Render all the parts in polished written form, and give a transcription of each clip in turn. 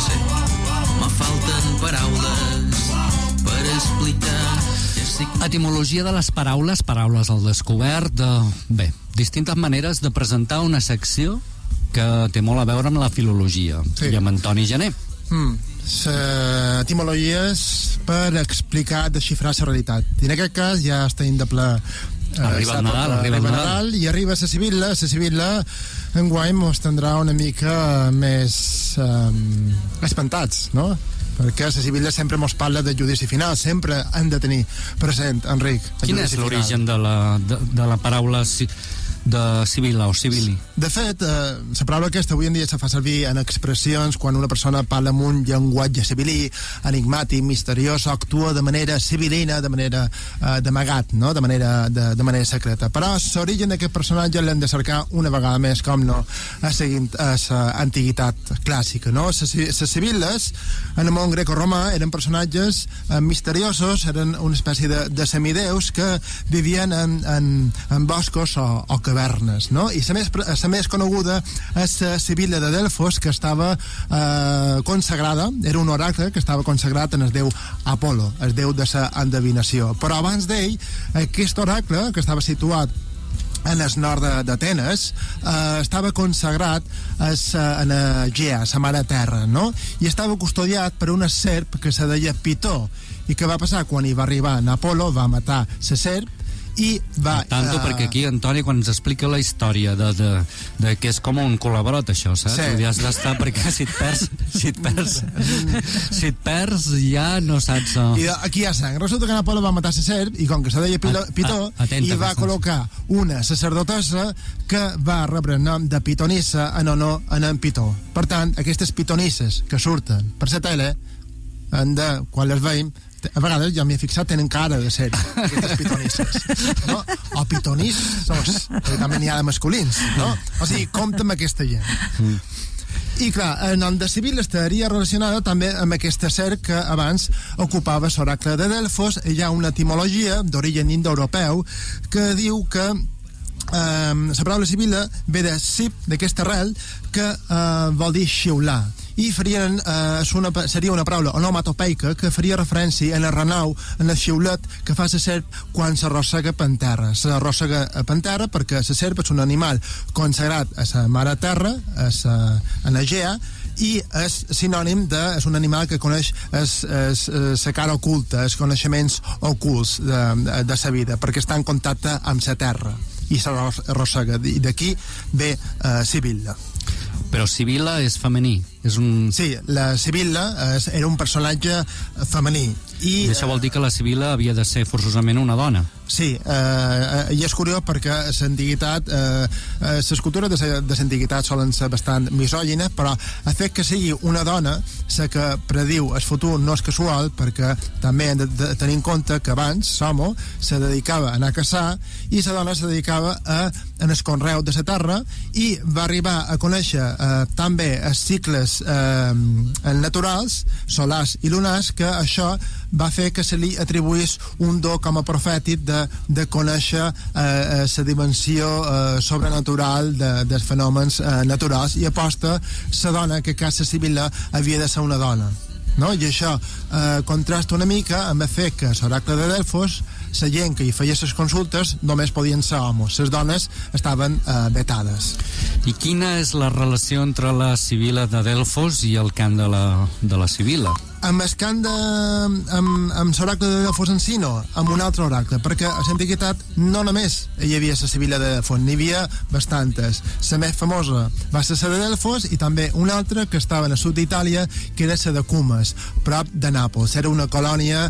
sé, me falten paraules per explicar. Etimologia de les paraules, paraules al descobert, bé, distintes maneres de presentar una secció que té molt a veure amb la filologia. Sí. I amb Antoni Gené. Etimologies per explicar, desxifrar la realitat. I en aquest cas ja estem de ple. Arriba el Nadal, i arriba la Sibilla. La Sibilla enguany mos tindrà una mica més espantats, no? Perquè la Sibilla sempre mos parla de judici final, sempre hem de tenir present, Enric. Quin és l'origen de la paraula de Sibilla o Sibili? De fet, la paraula aquesta avui en dia se fa servir en expressions quan una persona parla amb un llenguatge sibilí, enigmàtic, misteriós, actua de manera sibilina, de manera d'amagat, no? de manera secreta. Però l'origen d'aquest personatge l'hem de cercar una vegada més, com no, a l'antiguitat clàssica. No? Les sibil·les, en el món greco-romà, eren personatges misteriosos, eren una espècie de semideus que vivien en boscos o cavernes, no? I la més coneguda és la Sibilla de Delfos, que estava consagrada, era un oracle que estava consagrat en el déu Apolo, el déu de la endevinació. Però abans d'ell, aquest oracle, que estava situat en el nord d'Atenes, estava consagrat en Egea, la mare terra, no? I estava custodiat per una serp que se deia Pitó. I què va passar? Quan hi va arribar Apolo, va matar la serp i va... Tanto perquè aquí, Antoni, quan ens explica la història de que és com un col·laborat, això, saps? Sí. Ja has d'estar, perquè si et perds ja no saps... I aquí hi ha sang. Resulta que Apolo va matar la serp i com que se deia Pitó, i va col·locar una sacerdotessa que va rebre el nom de Pitonissa en honor a en Pitó. Per tant, aquestes pitonisses que surten per la tele, quan les veiem, a vegades ja m'he fixat, tenen cara de ser aquestes pitonisses, no? O pitonissos, perquè també n'hi ha de masculins, no? O sigui, compta amb aquesta gent. I clar, el nom de Sibilla estaria relacionada també amb aquesta serp que abans ocupava l'oracle de Delfos. Hi ha una etimologia d'origen indoeuropeu que diu que la paraula Sibilla ve de sib, d'aquesta arrel, que vol dir xiular, i seria una paraula onomatopeica que faria referència en el renou, en el xiulet que fa la serp quan s'arrossega per terra. S'arrossega per terra perquè la serp és un animal consagrat a la mare terra, a Egea, i és sinònim és un animal que coneix la cara oculta, els coneixements ocults de la vida, perquè està en contacte amb la terra i s'arrossega. D'aquí ve Sibilla. Però Sibilla és femení. Sí, la Sibilla era un personatge femení. I això vol dir que la Sibilla havia de ser forçosament una dona. Sí, i és curiós perquè l'antiguitat, les cultures de l'antiguitat solen ser bastant misògines, però el fet que sigui una dona, la que prediu el futur no és casual, perquè també hem de tenir en compte que abans Somo se dedicava a anar a caçar i la dona se dedicava en el conreu de la terra, i va arribar a conèixer també els cicles naturals, solars i lunars, que això va fer que se li atribuís un do com a profètic de conèixer la dimensió sobrenatural dels fenòmens naturals, i aposta la dona que casa Sibilla havia de ser una dona, no? I això contrasta una mica amb el fet que l'oracle de Delfos, la gent que hi feia les consultes només podien ser homes, les dones estaven vetades. I quina és la relació entre la Sibilla de Delfos i el cant de la Sibilla? Amb el cant amb l'oracle de Delfos en si no, amb un altre oracle, perquè a l'antiguitat no només hi havia la Sibilla de Delfos, n'hi havia bastantes. La més famosa va ser la de Delfos, i també una altra que estava en el sud d'Itàlia, que era la de Cumes, prop de Nàpols. Era una colònia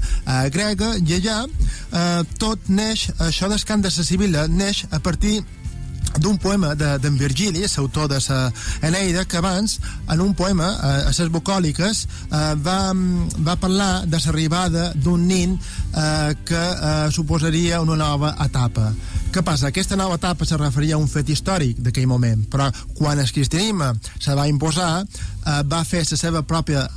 grega, i allà tot neix, això del cant de la Sibilla neix a partir d'un poema d'en Virgili, l'autor de la Eneida, que abans, en un poema, a les bucòliques, va parlar de l'arribada d'un nin que suposaria una nova etapa. Què passa? Aquesta nova etapa se referia a un fet històric d'aquell moment, però quan el cristianisme se va imposar, va fer la seva pròpia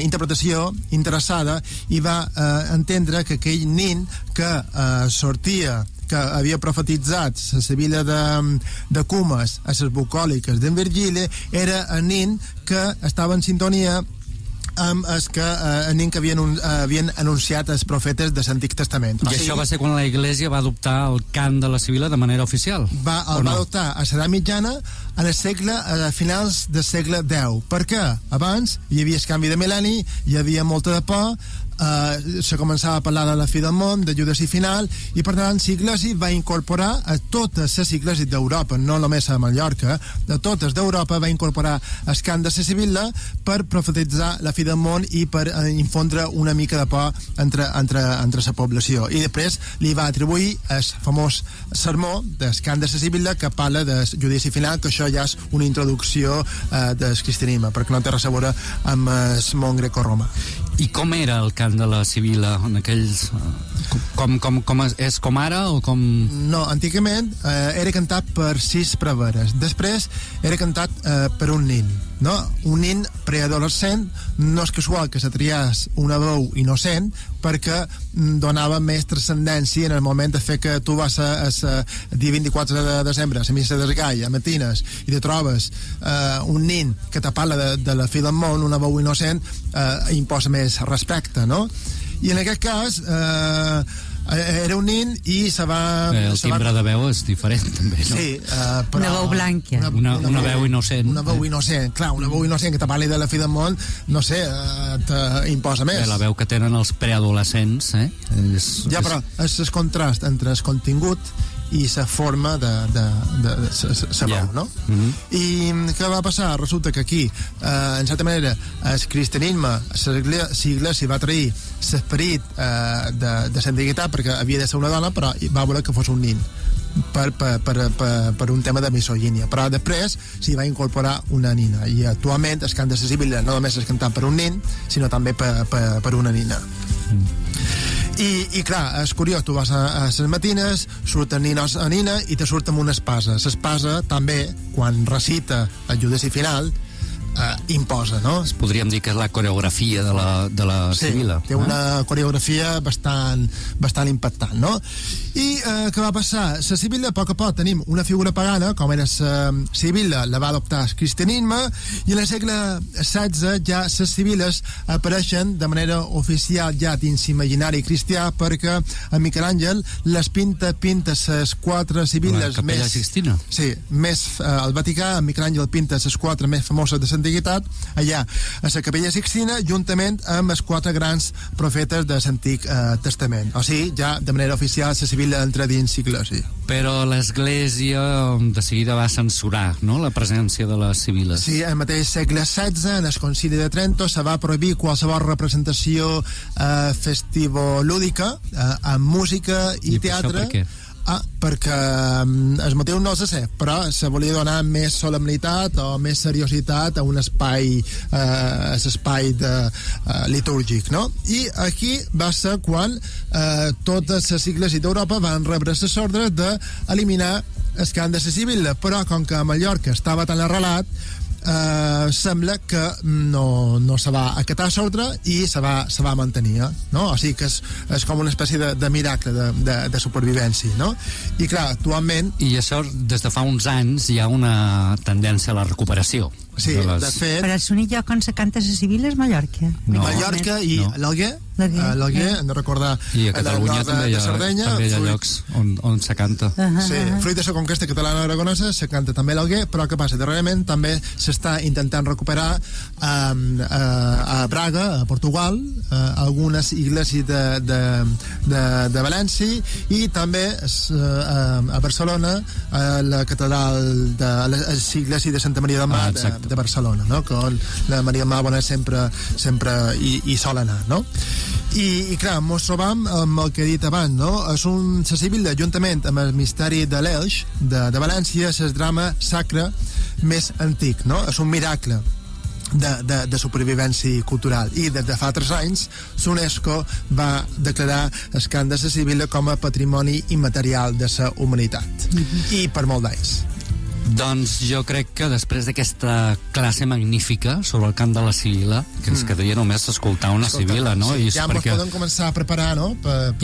interpretació interessada i va entendre que aquell nin que sortia, que havia profetitzat la Sibilla de Cumes a les bucòliques d'en Virgili, era el nin que estava en sintonia amb els que havien anunciat els profetes de l'Antic Testament. I això va ser quan la Iglesia va adoptar el cant de la Sibila de manera oficial? Va adoptar a l'edat mitjana a finals del segle X. Per què? Abans hi havia el canvi de mil·lenni, hi havia molta de por, se començava a parlar de la fi del món, de Judes i final, i per tant l'Iglésia va incorporar a totes les iglesis d'Europa, no només a Mallorca, de totes d'Europa va incorporar el cant de la Sibila per profetitzar la fi del món i per infondre una mica de por entre la població. I després li va atribuir el famós sermó del cant de la Sibila que parla del judici final, que això ja és una introducció del cristianisme, perquè no té res a veure amb el món greco-romà. I com era el cant de la Sibila en aquells... és com ara o com... No, antigament era cantat per 6 preveres. Després era cantat per un nin, no? Un nin preadolescent. No és casual que se triés una veu innocent perquè donava més transcendència en el moment de fer que tu vas el dia 24 de desembre a la missa del Gall, a matines, i te trobes un nin que te parla de la fi del món, una veu innocent, imposa més respecte, no? I en aquest cas era un nin i se va... El timbre de veu és diferent també, no? Sí, però... Una veu blanca. Una veu innocent. Una veu innocent, clar, una veu innocent que te parli de la fi del món, no sé, t'imposa més. La veu que tenen els preadolescents, Ja, però és el contrast entre el contingut i la forma de la veu, no? I què va passar? Resulta que aquí, en certa manera, el cristianisme, l'Iglésia va trair l'esperit de l'antiguitat perquè havia de ser una dona, però va voler que fos un nin per un tema de misogínia, però després s'hi va incorporar una nina, i actualment el cant de la Sibila no només és cantat per un nin, sinó també per una nina. I clar, és curiós, tu vas a les matines, surten ninos a nina i te surt amb una espasa. L'espasa també, quan recita el judici final, imposa, no? Podríem dir que és la coreografia de la Sibila. Sí, té una coreografia bastant impactant, no? I què va passar? La Sibila, a poc a poc, tenim una figura pagana, com era la Sibila, la va adoptar el cristianisme, i en el segle XVI ja les Sibiles apareixen de manera oficial ja dins l'imaginari cristià, perquè a Miquel Àngel les pinta les 4 Sibiles la Capella Sixtina. Sí, més al Vaticà, Miquel Àngel pinta les 4 més famoses de l'antiguitat allà a la Capella Sixtina, juntament amb els 4 grans profetes de l'Antic Testament. O sigui, ja de manera oficial la Sibila entra dins l'Església. Però l'Església de seguida va censurar, no?, la presència de les Sibiles. Sí, al mateix segle XVI, en el Concili de Trento, se va prohibir qualsevol representació festivolúdica amb música i teatre. Per què? Perquè el motiu no se sé, però se volia donar més solemnitat o més seriositat a un espai litúrgic, no? I aquí va ser quan totes les iglesis d'Europa van rebre les ordres d'eliminar el cant de la Sibila, però com que a Mallorca estava tan arrelat, sembla que no se va acatar l'ordre i se va mantenir, no? O sigui que és com una espècie de miracle de supervivència, no? I clar, actualment... I això, des de fa uns anys, hi ha una tendència a la recuperació. Sí, de fet... Però l'únic lloc on se canta la Sibila és Mallorca. No. Mallorca i l'Alguer, hem de recordar, i a Catalunya també hi ha llocs on se canta. Sí, fruit de la conquesta catalana aragonesa se canta també l'Alguer, però què passa? Darrerament també s'està intentant recuperar a Braga, a Portugal, algunes iglesis de València, i també a Barcelona, a la catedral de l'església de Santa Maria del Mar de Barcelona, no? Que on la Maria del Mar Bona sempre hi sol anar, no? I clar, mos trobam amb el que he dit abans, no? És la Sibila, juntament amb el misteri de l'Elx de València, és el drama sacre més antic, no? És un miracle de supervivència cultural, i des de fa 3 anys l'UNESCO va declarar el cant de la Sibila com a patrimoni immaterial de la humanitat, i per molt d'anys. Doncs jo crec que després d'aquesta classe magnífica sobre el cant de la Sibila, que ens quedaria només escoltar una Sibila, no? Sí, I ja ens podem començar a preparar, no?, per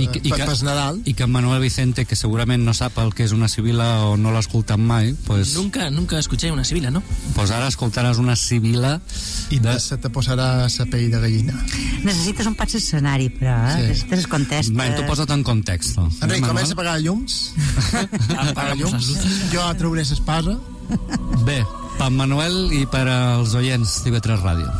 Nadal. I que en Manuel Vicente, que segurament no sap el que és una Sibila o no l'ha escoltat mai, pues Nunca escuché una Sibila, ¿no? Pues ara escoltaràs una Sibila i se te posarà la pell de gallina. Necessites un pas escenari, però, necessites context. Bé, tu posa't en context. Enric, comença a apagar llums. Apaga llums. Jo trauré l'espasa. Bé, per Manuel i per als oients d'IV3 Ràdio.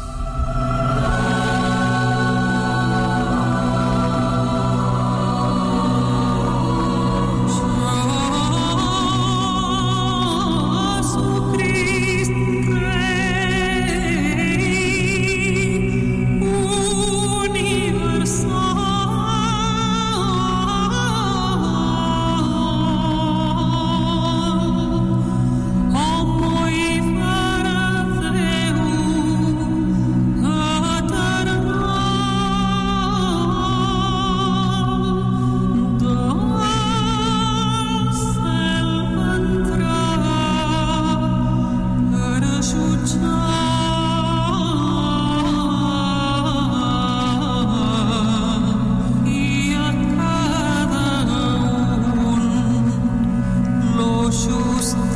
Just